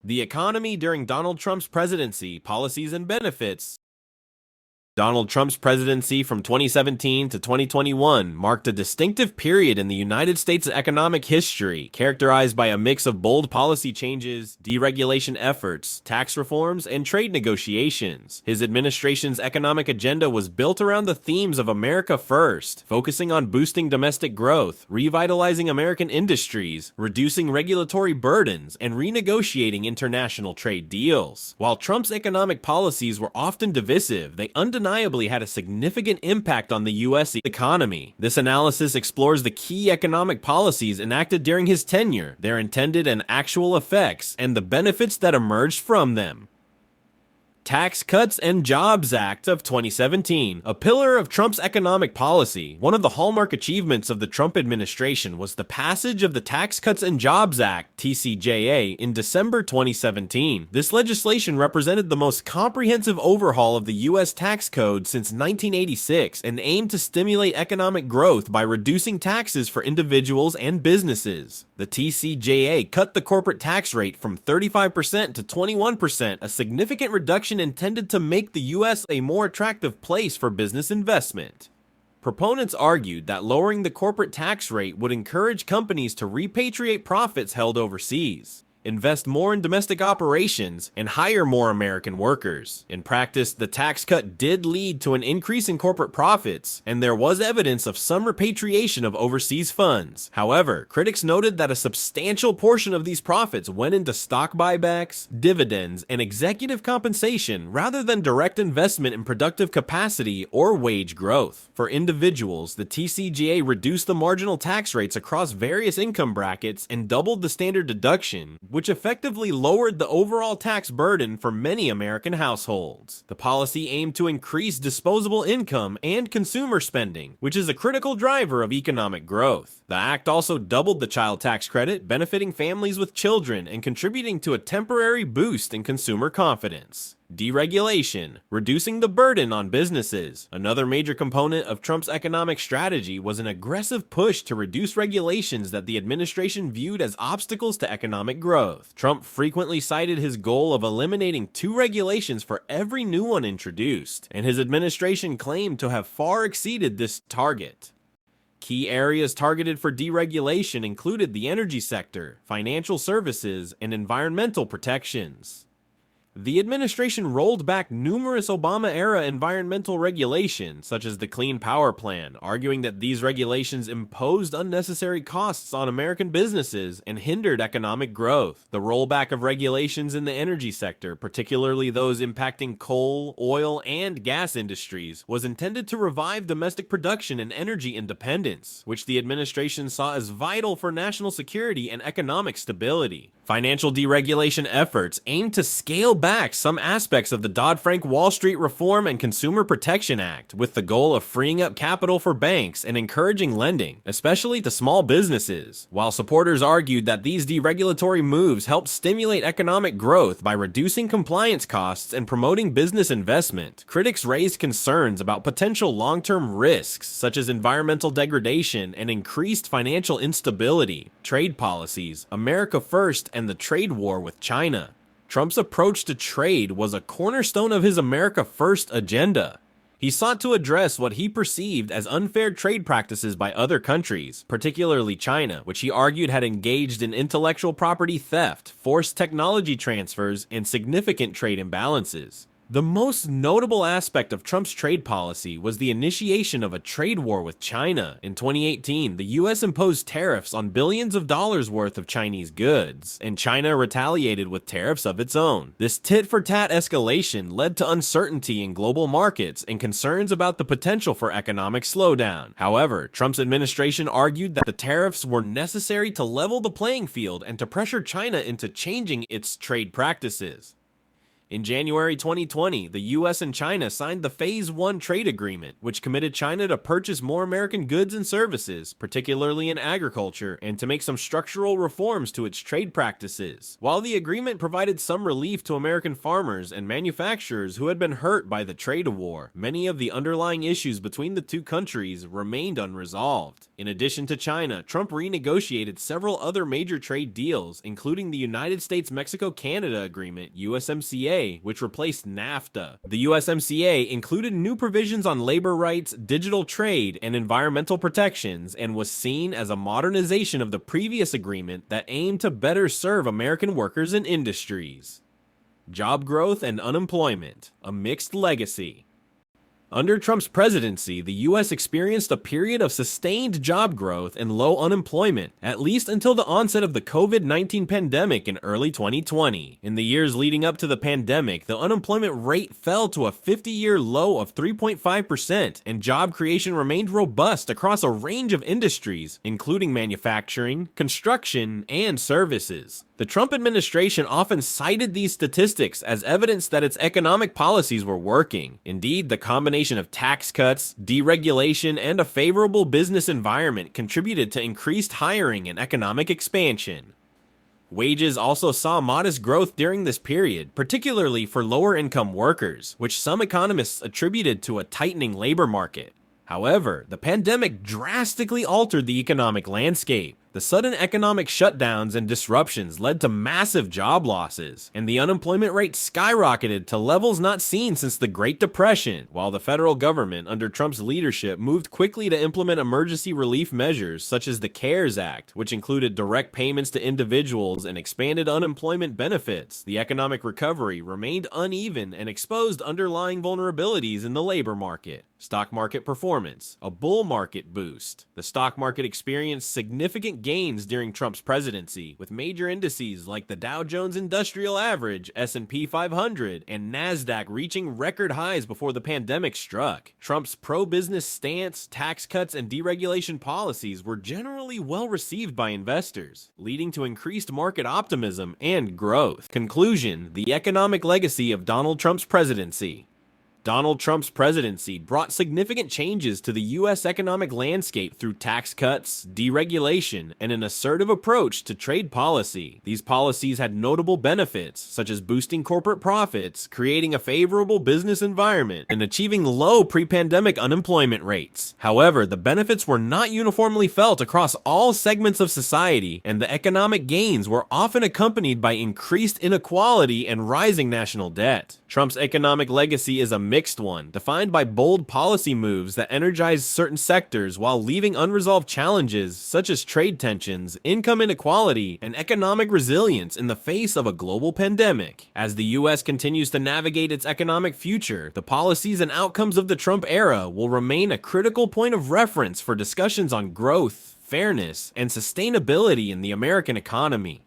The economy during Donald Trump's presidency, policies and benefits. Donald Trump's presidency from 2017 to 2021 marked a distinctive period in the United States' economic history, characterized by a mix of bold policy changes, deregulation efforts, tax reforms, and trade negotiations. His administration's economic agenda was built around the themes of America First, focusing on boosting domestic growth, revitalizing American industries, reducing regulatory burdens, and renegotiating international trade deals. While Trump's economic policies were often divisive, they undeniably had a significant impact on the U.S. economy. This analysis explores the key economic policies enacted during his tenure, their intended and actual effects, and the benefits that emerged from them. Tax Cuts and Jobs Act of 2017. A pillar of Trump's economic policy, one of the hallmark achievements of the Trump administration was the passage of the Tax Cuts and Jobs Act, TCJA, in December 2017. This legislation represented the most comprehensive overhaul of the U.S. tax code since 1986 and aimed to stimulate economic growth by reducing taxes for individuals and businesses. The TCJA cut the corporate tax rate from 35% to 21%, a significant reduction intended to make the U.S. a more attractive place for business investment. Proponents argued that lowering the corporate tax rate would encourage companies to repatriate profits held overseas, invest more in domestic operations, and hire more American workers. In practice, the tax cut did lead to an increase in corporate profits, and there was evidence of some repatriation of overseas funds. However, critics noted that a substantial portion of these profits went into stock buybacks, dividends, and executive compensation rather than direct investment in productive capacity or wage growth. For individuals, the TCJA reduced the marginal tax rates across various income brackets and doubled the standard deduction, which effectively lowered the overall tax burden for many American households. The policy aimed to increase disposable income and consumer spending, which is a critical driver of economic growth. The act also doubled the child tax credit, benefiting families with children and contributing to a temporary boost in consumer confidence. Deregulation, reducing the burden on businesses. Another major component of Trump's economic strategy was an aggressive push to reduce regulations that the administration viewed as obstacles to economic growth. Trump frequently cited his goal of eliminating 2 regulations for every new one introduced, and his administration claimed to have far exceeded this target. Key areas targeted for deregulation included the energy sector, financial services, and environmental protections. The administration rolled back numerous Obama-era environmental regulations, such as the Clean Power Plan, arguing that these regulations imposed unnecessary costs on American businesses and hindered economic growth. The rollback of regulations in the energy sector, particularly those impacting coal, oil, and gas industries, was intended to revive domestic production and energy independence, which the administration saw as vital for national security and economic stability. Financial deregulation efforts aimed to scale back some aspects of the Dodd-Frank Wall Street Reform and Consumer Protection Act, with the goal of freeing up capital for banks and encouraging lending, especially to small businesses. While supporters argued that these deregulatory moves helped stimulate economic growth by reducing compliance costs and promoting business investment, critics raised concerns about potential long-term risks, such as environmental degradation and increased financial instability. Trade policies, America First, and the trade war with China. Trump's approach to trade was a cornerstone of his America First agenda. He sought to address what he perceived as unfair trade practices by other countries, particularly China, which he argued had engaged in intellectual property theft, forced technology transfers, and significant trade imbalances. The most notable aspect of Trump's trade policy was the initiation of a trade war with China. In 2018, the U.S. imposed tariffs on billions of dollars worth of Chinese goods, and China retaliated with tariffs of its own. This tit-for-tat escalation led to uncertainty in global markets and concerns about the potential for economic slowdown. However, Trump's administration argued that the tariffs were necessary to level the playing field and to pressure China into changing its trade practices. In January 2020, the US and China signed the Phase 1 trade agreement, which committed China to purchase more American goods and services, particularly in agriculture, and to make some structural reforms to its trade practices. While the agreement provided some relief to American farmers and manufacturers who had been hurt by the trade war, many of the underlying issues between the two countries remained unresolved. In addition to China, Trump renegotiated several other major trade deals, including the United States-Mexico-Canada Agreement, USMCA, which replaced NAFTA. The USMCA included new provisions on labor rights, digital trade, and environmental protections, and was seen as a modernization of the previous agreement that aimed to better serve American workers and industries. Job growth and unemployment, a mixed legacy. Under Trump's presidency, the U.S. experienced a period of sustained job growth and low unemployment, at least until the onset of the COVID-19 pandemic in early 2020. In the years leading up to the pandemic, the unemployment rate fell to a 50-year low of 3.5%, and job creation remained robust across a range of industries, including manufacturing, construction, and services. The Trump administration often cited these statistics as evidence that its economic policies were working. Indeed, the combination of tax cuts, deregulation, and a favorable business environment contributed to increased hiring and economic expansion. Wages also saw modest growth during this period, particularly for lower-income workers, which some economists attributed to a tightening labor market. However, the pandemic drastically altered the economic landscape. The sudden economic shutdowns and disruptions led to massive job losses, and the unemployment rate skyrocketed to levels not seen since the Great Depression, while the federal government under Trump's leadership moved quickly to implement emergency relief measures such as the CARES Act, which included direct payments to individuals and expanded unemployment benefits. The economic recovery remained uneven and exposed underlying vulnerabilities in the labor market. Stock market performance, a bull market boost. The stock market experienced significant gains during Trump's presidency, with major indices like the Dow Jones Industrial Average, S&P 500, and NASDAQ reaching record highs before the pandemic struck. Trump's pro-business stance, tax cuts, and deregulation policies were generally well received by investors, leading to increased market optimism and growth. Conclusion: the economic legacy of Donald Trump's presidency. Donald Trump's presidency brought significant changes to the U.S. economic landscape through tax cuts, deregulation, and an assertive approach to trade policy. These policies had notable benefits, such as boosting corporate profits, creating a favorable business environment, and achieving low pre-pandemic unemployment rates. However, the benefits were not uniformly felt across all segments of society, and the economic gains were often accompanied by increased inequality and rising national debt. Trump's economic legacy is a mixed one, defined by bold policy moves that energize certain sectors while leaving unresolved challenges such as trade tensions, income inequality, and economic resilience in the face of a global pandemic. As the U.S. continues to navigate its economic future, the policies and outcomes of the Trump era will remain a critical point of reference for discussions on growth, fairness, and sustainability in the American economy.